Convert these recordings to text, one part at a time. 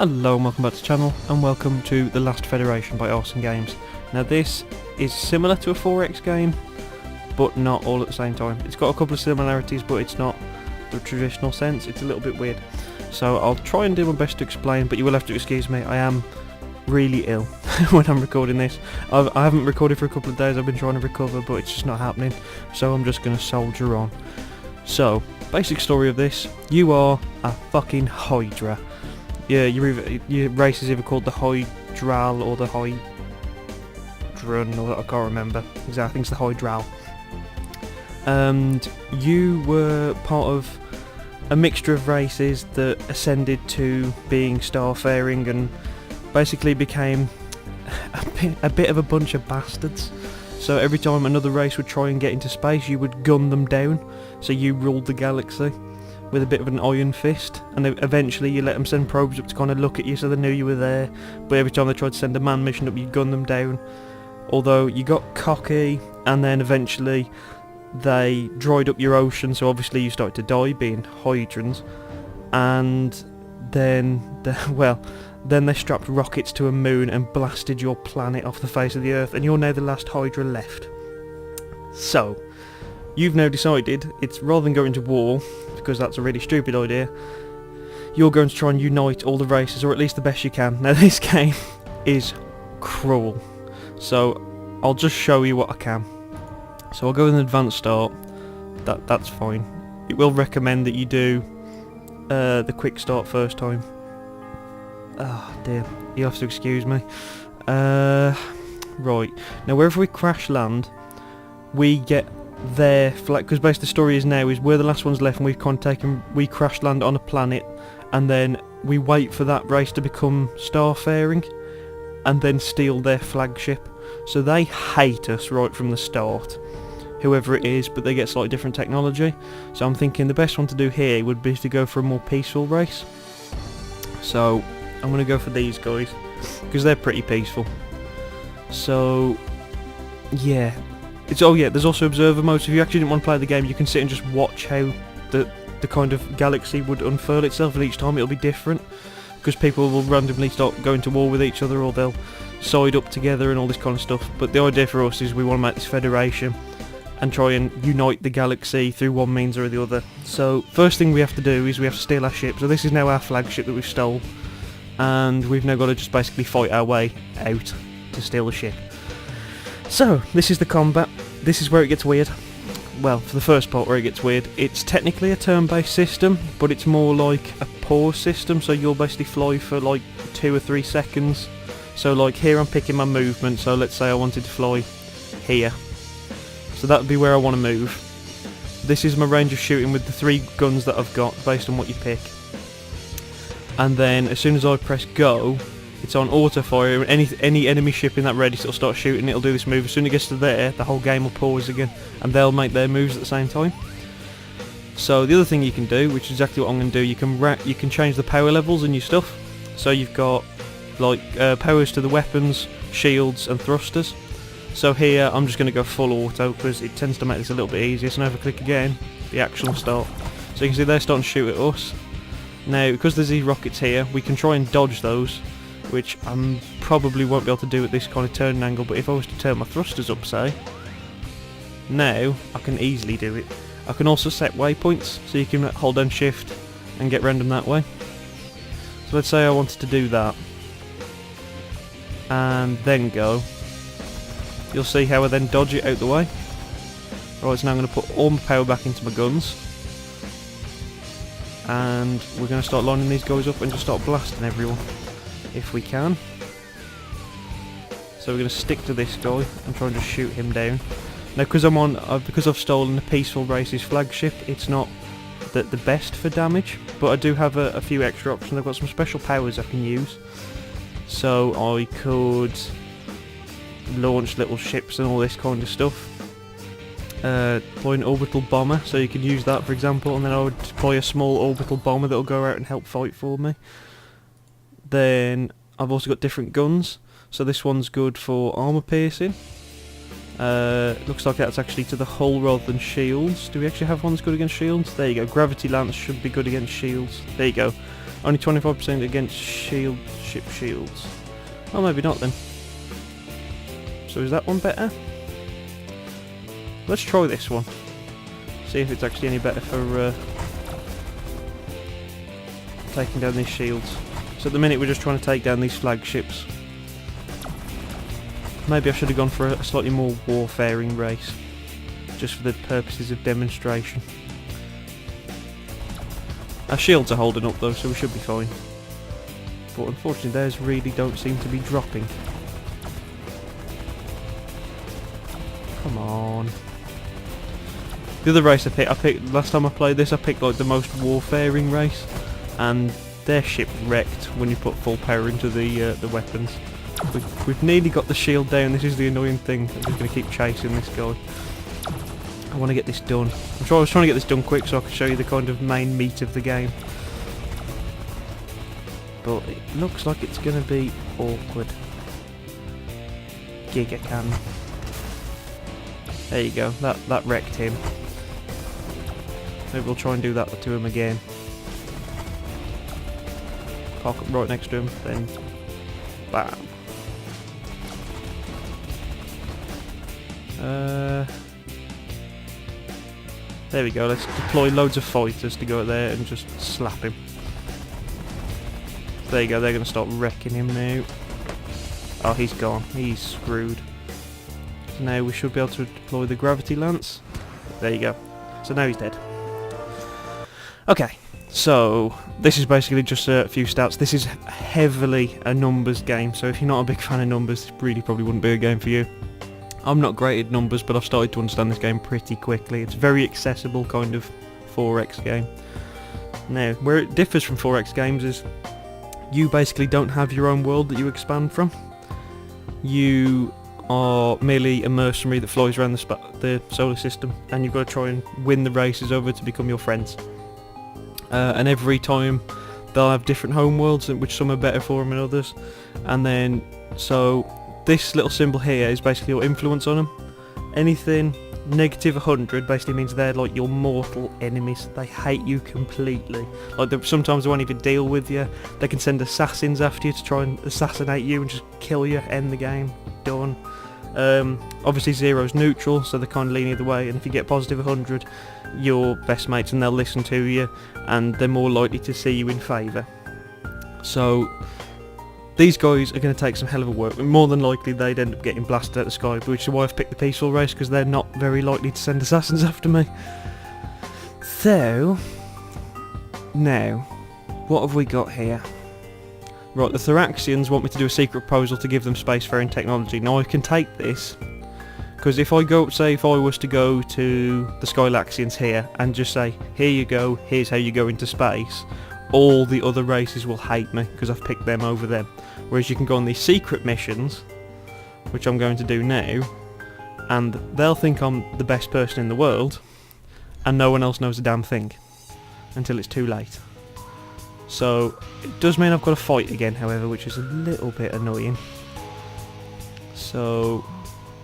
Hello and welcome back to the channel, and welcome to The Last Federation by Awesome Games. Now this is similar to a 4X game, but not all at the same time. It's got a couple of similarities, but it's not the traditional sense. It's a little bit weird. So I'll try and do my best to explain, but you will have to excuse me. I am really ill when I'm recording this. I haven't recorded for a couple of days. I've been trying to recover, but it's just not happening. So I'm just going to soldier on. So, basic story of this. You are a fucking Hydra. Yeah, your race is either called the Hydral or the Hydrun, or I can't remember exactly. I think it's the Hydral. And you were part of a mixture of races that ascended to being starfaring and basically became a bit of a bunch of bastards. So every time another race would try and get into space, you would gun them down. So you ruled the galaxy with a bit of an iron fist, and eventually you let them send probes up to kind of look at you so they knew you were there, but every time they tried to send a manned mission up, you gun them down. Although you got cocky, and then eventually they dried up your ocean, so obviously you started to die, being Hydrans, and then they strapped rockets to a moon and blasted your planet off the face of the Earth, and you're now the last Hydra left. So, you've now decided, it's rather than going to war, because that's a really stupid idea, you're going to try and unite all the races, or at least the best you can. Now this game is cruel, so I'll just show you what I can. So I'll go with an advanced start, that's fine. It will recommend that you do the quick start first time. Oh dear, you'll have to excuse me. Right, now wherever we crash land, we get their flag, because basically the story is now is we're the last ones left, and we crash land on a planet, and then we wait for that race to become starfaring, and then steal their flagship. So they hate us right from the start, whoever it is, but they get slightly different technology. So I'm thinking the best one to do here would be to go for a more peaceful race. So I'm going to go for these guys, because they're pretty peaceful. So yeah. There's also observer mode, so if you actually didn't want to play the game, you can sit and just watch how the kind of galaxy would unfurl itself, and each time it'll be different, because people will randomly start going to war with each other, or they'll side up together and all this kind of stuff. But the idea for us is we want to make this federation and try and unite the galaxy through one means or the other. So first thing we have to do is we have to steal our ship. So this is now our flagship that we've stole, and we've now got to just basically fight our way out to steal the ship. So, this is the combat. This is where it gets weird. Well, for the first part where it gets weird, it's technically a turn-based system, but it's more like a pause system, so you'll basically fly for like 2 or 3 seconds. So like here I'm picking my movement, so let's say I wanted to fly here. So that would be where I want to move. This is my range of shooting with the 3 guns that I've got, based on what you pick. And then as soon as I press go, it's on auto fire, and any enemy ship in that radius it'll start shooting, it'll do this move. As soon as it gets to there, the whole game will pause again, and they'll make their moves at the same time. So the other thing you can do, which is exactly what I'm going to do, you can change the power levels in your stuff. So you've got like powers to the weapons, shields and thrusters. So here I'm just going to go full auto, because it tends to make this a little bit easier. So now if I click again, the action will start. So you can see they're starting to shoot at us. Now because there's these rockets here, we can try and dodge those, which I probably won't be able to do at this kind of turning angle, but if I was to turn my thrusters up, say, now I can easily do it. I can also set waypoints, so you can hold down shift and get random that way. So let's say I wanted to do that, and then go. You'll see how I then dodge it out the way. Right, so now I'm going to put all my power back into my guns, and we're going to start lining these guys up and just start blasting everyone, if we can. So we're going to stick to this guy and try and just shoot him down. Now because I've stolen a peaceful race's flagship, it's not the best for damage, but I do have a few extra options. I've got some special powers I can use. So I could launch little ships and all this kind of stuff. Deploy an orbital bomber, so you can use that for example, and then I would deploy a small orbital bomber that will go out and help fight for me. Then I've also got different guns, so this one's good for armour piercing. Looks like that's actually to the hull rather than shields. Do we actually have one that's good against shields? There you go, gravity lance should be good against shields. There you go. Only 25% against ship shields. Oh, maybe not then. So is that one better? Let's try this one. See if it's actually any better for taking down these shields. So at the minute we're just trying to take down these flagships. Maybe I should have gone for a slightly more warfaring race, just for the purposes of demonstration. Our shields are holding up though, so we should be fine. But unfortunately theirs really don't seem to be dropping. Come on. The other race I picked last time I played this, I picked like the most warfaring race, and their ship wrecked when you put full power into the weapons. We've nearly got the shield down. This is the annoying thing. I'm just going to keep chasing this guy. I want to get this done. I was trying to get this done quick so I could show you the kind of main meat of the game. But it looks like it's going to be awkward. Giga cannon. There you go. That wrecked him. Maybe we'll try and do that to him again. Park up right next to him, then bam. There we go, let's deploy loads of fighters to go out there and just slap him. There you go, they're going to start wrecking him now. Oh, he's gone. He's screwed. So now we should be able to deploy the gravity lance. There you go. So now he's dead. Okay, so this is basically just a few stats. This is heavily a numbers game, so if you're not a big fan of numbers, this really probably wouldn't be a game for you. I'm not great at numbers, but I've started to understand this game pretty quickly. It's a very accessible kind of 4X game. Now, where it differs from 4X games is you basically don't have your own world that you expand from. You are merely a mercenary that flies around the solar system, and you've got to try and win the races over to become your friends. And every time they'll have different home worlds, which some are better for them than others. And then, so this little symbol here is basically your influence on them. Anything negative 100 basically means they're like your mortal enemies. They hate you completely. Like sometimes they won't even deal with you. They can send assassins after you to try and assassinate you and just kill you, end the game, done. Obviously zero's neutral, so they kind of lean either way, and if you get positive 100, you're best mates and they'll listen to you, and they're more likely to see you in favour. So these guys are going to take some hell of a work. More than likely they'd end up getting blasted out of the sky, which is why I've picked the peaceful race, because they're not very likely to send assassins after me. So, now, what have we got here? Right, the Thoraxians want me to do a secret proposal to give them spacefaring technology. Now I can take this, because if I was to go to the Skylaxians here and just say, here you go, here's how you go into space, all the other races will hate me because I've picked them over them. Whereas you can go on these secret missions, which I'm going to do now, and they'll think I'm the best person in the world, and no one else knows a damn thing until it's too late. So it does mean I've got to fight again, however, which is a little bit annoying. So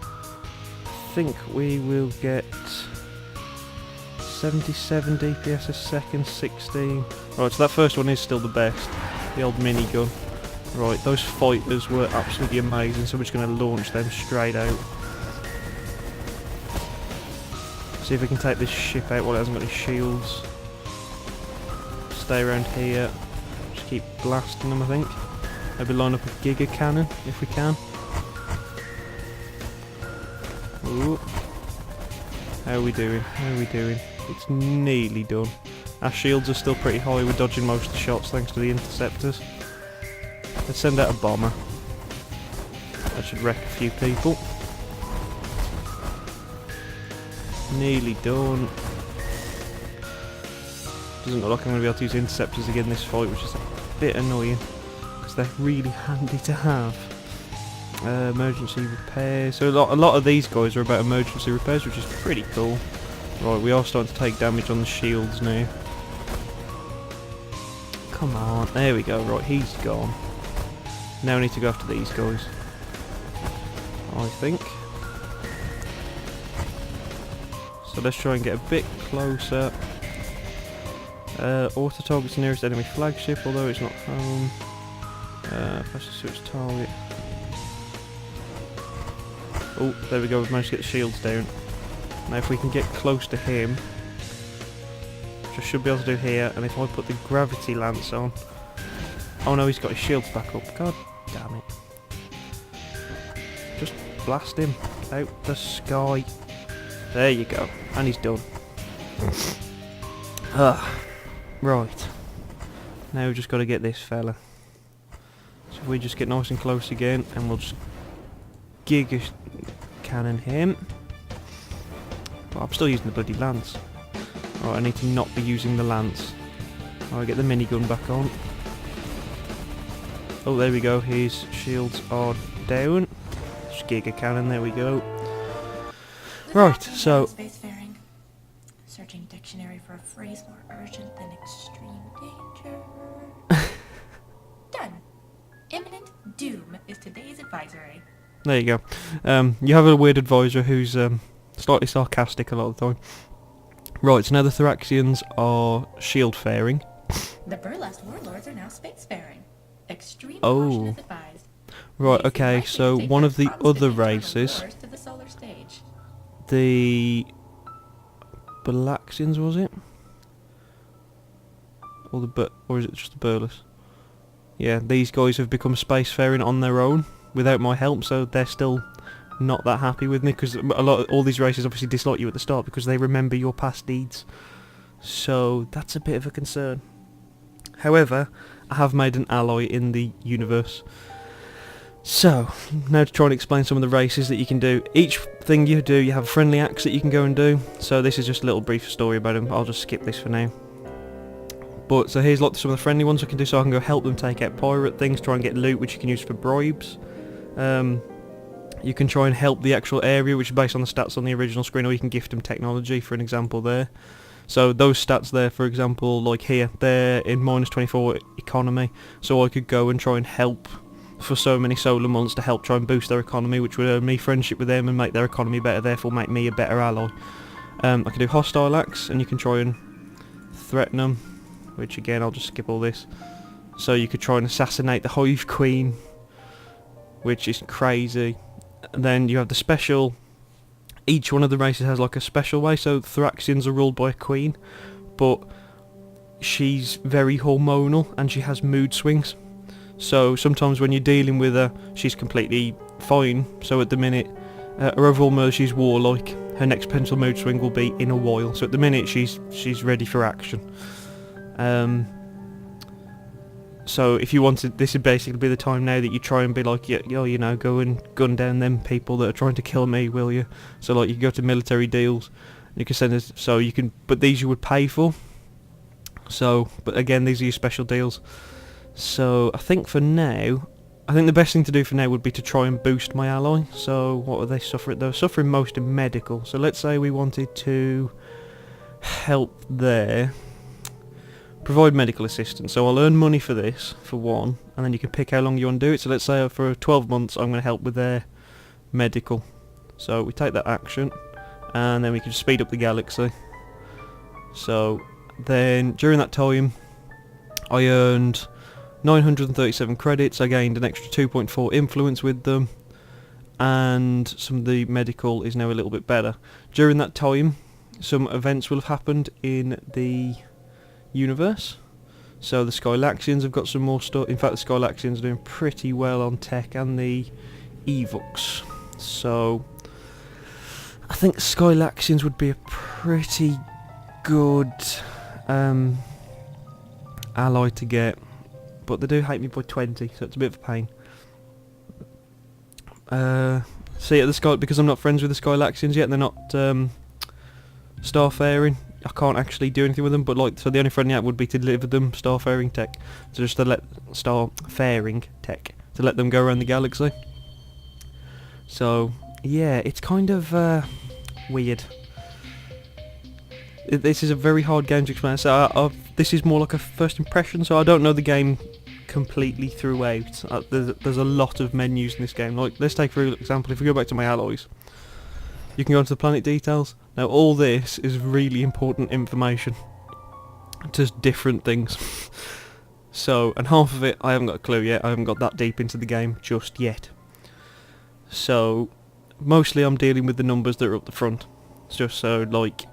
I think we will get 77 DPS a second, 16. Right, so that first one is still the best, the old minigun. Right, those fighters were absolutely amazing, so we're just going to launch them straight out. See if we can take this ship out while it hasn't got any shields. Stay around here, just keep blasting them I think. Maybe line up a Giga cannon if we can. Ooh. How are we doing? How are we doing? It's nearly done. Our shields are still pretty high, we're dodging most of the shots thanks to the interceptors. Let's send out a bomber. That should wreck a few people. Nearly done. Doesn't look like I'm going to be able to use interceptors again in this fight, which is a bit annoying, because they're really handy to have. Emergency repairs. So a lot of these guys are about emergency repairs, which is pretty cool. Right, we are starting to take damage on the shields now. Come on, there we go. Right, he's gone. Now we need to go after these guys, I think. So let's try and get a bit closer. Auto targets the nearest enemy flagship, although it's not home. Press to switch target. Oh, there we go, we've managed to get the shields down. Now if we can get close to him, which I should be able to do here, and if I put the gravity lance on... Oh no, he's got his shields back up. God damn it. Just blast him out the sky. There you go. And he's done. Right. Now we've just got to get this fella. So if we just get nice and close again, and we'll just Giga cannon him. But I'm still using the bloody lance. Right, I need to not be using the lance. I'll get the minigun back on. Oh, there we go. His shields are down. Just Giga cannon. There we go. Right, so. Spacefaring. Searching dictionary for a phrase more urgent than extreme danger. Done. Imminent doom is today's advisory. There you go. You have a weird advisor who's slightly sarcastic a lot of the time. Right, so now the Thraxians are shield-faring. The burlesque warlords are now spacefaring. Extreme Oh. caution is advised. Right, These okay, likely so to take one their of the constant other internal races, wars to the solar stage. the Balaxians, was it? Or is it just the Burles? Yeah, these guys have become spacefaring on their own without my help, so they're still not that happy with me, because all these races obviously dislike you at the start because they remember your past deeds. So that's a bit of a concern. However, I have made an ally in the universe. So, now to try and explain some of the races that you can do. Each thing you do, you have friendly acts that you can go and do. So this is just a little brief story about them. I'll just skip this for now. But, so here's some of the friendly ones I can do. So I can go help them take out pirate things, try and get loot, which you can use for bribes. You can try and help the actual area, which is based on the stats on the original screen, or you can gift them technology, for an example there. So those stats there, for example, like here, they're in -24 economy, so I could go and try and help for so many solar months to help try and boost their economy, which would earn me friendship with them and make their economy better, therefore make me a better ally. I can do hostile acts, and you can try and threaten them, which again, I'll just skip all this. So you could try and assassinate the Hive Queen, which is crazy. And then you have the special. Each one of the races has like a special way. So Thraxians are ruled by a queen, but she's very hormonal and she has mood swings. So sometimes when you're dealing with her, she's completely fine. So at the minute, her overall mode, she's warlike. Her next potential mood swing will be in a while. So at the minute, she's ready for action. So if you wanted, this would basically be the time now that you try and be like, yo, you know, go and gun down them people that are trying to kill me, will you? So like you can go to military deals, you can send us, so you can, but these you would pay for. So, but again, these are your special deals. So I think for now, I think the best thing to do for now would be to try and boost my ally. So what are they suffering? They're suffering most in medical. So let's say we wanted to help there. Provide medical assistance. So I'll earn money for this, for one, and then you can pick how long you want to do it. So let's say for 12 months I'm going to help with their medical. So we take that action, and then we can speed up the galaxy. So then during that time I earned 937 credits, I gained an extra 2.4 influence with them, and some of the medical is now a little bit better. During that time some events will have happened in the universe. So the Skylaxians have got some more stuff. In fact, the Skylaxians are doing pretty well on tech, and the Evox. So I think Skylaxians would be a pretty good ally to get, but they do hate me by 20, so it's a bit of a pain. See, at the Sky, because I'm not friends with the Skylaxians yet, and they're not starfaring, I can't actually do anything with them, but like, so the only friendly act would be to deliver them starfaring tech, so just to let starfaring tech, to let them go around the galaxy. So yeah, it's kind of weird. This is a very hard game to explain. So this is more like a first impression, so I don't know the game completely throughout. There's a lot of menus in this game. Like, let's take for example, if we go back to my alloys, you can go into the planet details. Now all this is really important information. to different things. So, and half of it I haven't got a clue yet. I haven't got that deep into the game just yet. So, mostly I'm dealing with the numbers that are up the front. It's just so, like,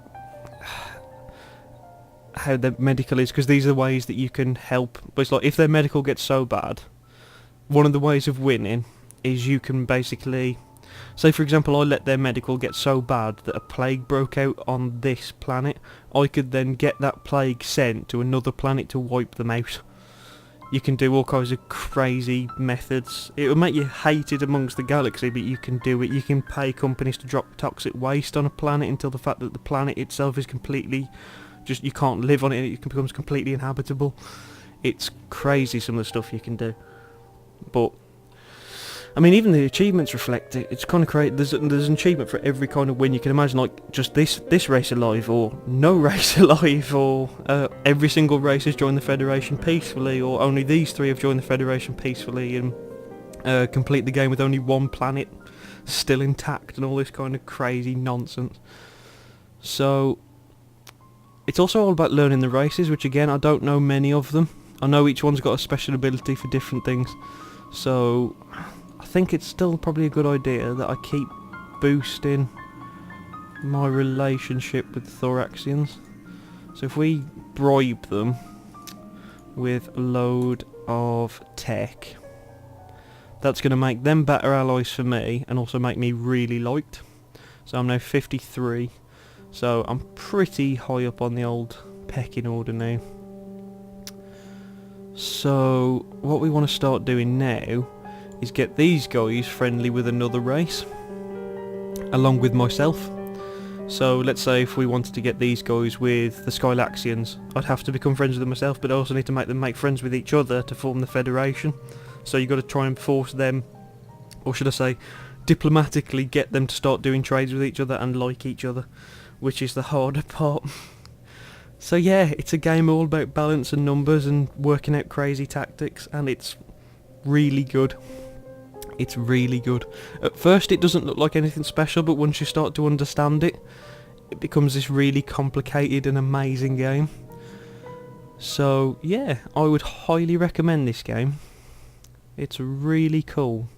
how their medical is, because these are the ways that you can help. But it's like, if their medical gets so bad, one of the ways of winning is you can basically... Say for example I let their medical get so bad that a plague broke out on this planet, I could then get that plague sent to another planet to wipe them out. You can do all kinds of crazy methods. It will make you hated amongst the galaxy, but you can do it. You can pay companies to drop toxic waste on a planet until the fact that the planet itself is completely... just you can't live on it, it becomes completely inhabitable. It's crazy some of the stuff you can do. But I mean, even the achievements reflect it. It's kind of crazy. There's an achievement for every kind of win you can imagine, like just this race alive, or no race alive, or every single race has joined the Federation peacefully, or only these 3 have joined the Federation peacefully, and complete the game with only 1 planet still intact, and all this kind of crazy nonsense. So it's also all about learning the races, which again I don't know many of them. I know each one's got a special ability for different things, so I think it's still probably a good idea that I keep boosting my relationship with Thoraxians. So if we bribe them with a load of tech, that's going to make them better allies for me and also make me really liked. So I'm now 53, so I'm pretty high up on the old pecking order now. So what we want to start doing now is get these guys friendly with another race, along with myself. So let's say if we wanted to get these guys with the Skylaxians, I'd have to become friends with them myself, but I also need to make them make friends with each other to form the Federation. So you've got to try and force them, or should I say, diplomatically get them to start doing trades with each other and like each other, which is the harder part. So yeah, it's a game all about balance and numbers and working out crazy tactics, and it's really good. It's really good. At first it doesn't look like anything special, but once you start to understand it, it becomes this really complicated and amazing game. So yeah, I would highly recommend this game. It's really cool.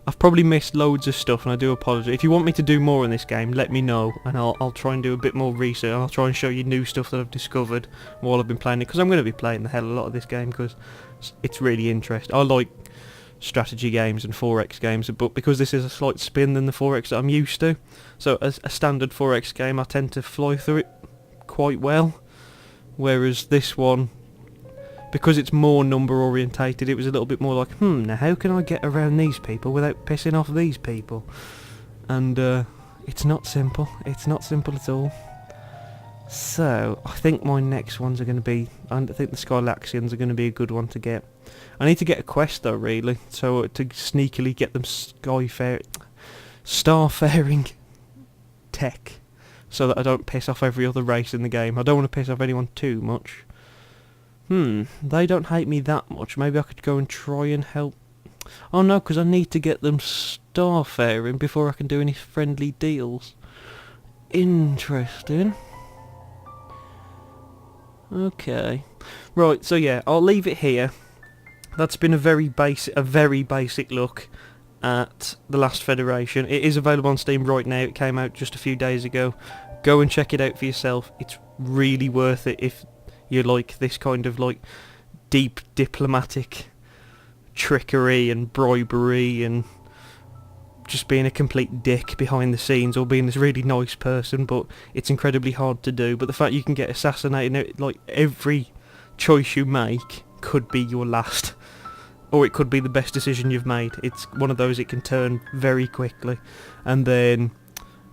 I've probably missed loads of stuff, and I do apologise. If you want me to do more in this game, let me know, and I'll try and do a bit more research. I'll try and show you new stuff that I've discovered while I've been playing it, because I'm going to be playing the hell of a lot of this game, because it's really interesting. I like strategy games and 4X games, but because this is a slight spin than the 4X that I'm used to, so as a standard 4X game I tend to fly through it quite well, whereas this one, because it's more number orientated, it was a little bit more like, now how can I get around these people without pissing off these people? And it's not simple. It's not simple at all. So I think my next ones are going to be, I think the Skylaxians are going to be a good one to get. I need to get a quest though, really, so to sneakily get them starfaring tech, so that I don't piss off every other race in the game. I don't want to piss off anyone too much. They don't hate me that much. Maybe I could go and try and help. Oh no, because I need to get them starfaring before I can do any friendly deals. Interesting. Okay. Right, so yeah, I'll leave it here. That's been a very basic look at the last Federation. It is available on Steam right now. It came out just a few days ago. Go and check it out for yourself. It's really worth it if you like this kind of like deep diplomatic trickery and bribery and just being a complete dick behind the scenes, or being this really nice person, but it's incredibly hard to do. But the fact you can get assassinated, like every choice you make could be your last, or it could be the best decision you've made. It's one of those, it can turn very quickly, and then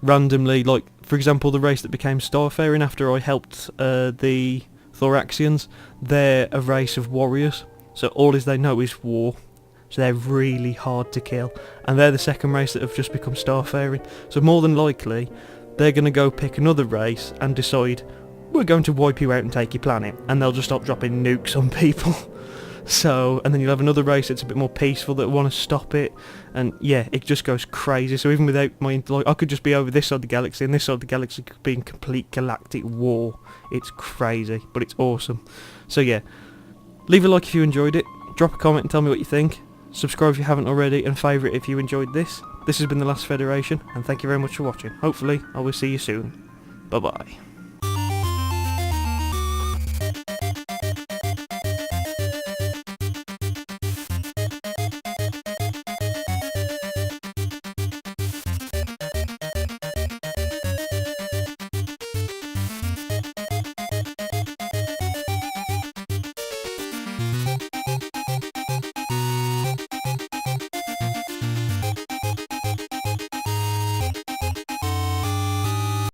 randomly, like for example the race that became starfaring after I helped the Thoraxians, they're a race of warriors, so all they know is war, so they're really hard to kill, and they're the second race that have just become starfaring, so more than likely they're going to go pick another race and decide, we're going to wipe you out and take your planet, and they'll just stop dropping nukes on people. So, and then you'll have another race that's a bit more peaceful that want to stop it, and yeah, it just goes crazy. So even without my, like, I could just be over this side of the galaxy, and this side of the galaxy could be in complete galactic war. It's crazy, but it's awesome. So yeah, leave a like if you enjoyed it, drop a comment and tell me what you think, subscribe if you haven't already, and favourite if you enjoyed this. This has been The Last Federation, and thank you very much for watching. Hopefully, I will see you soon. Bye bye.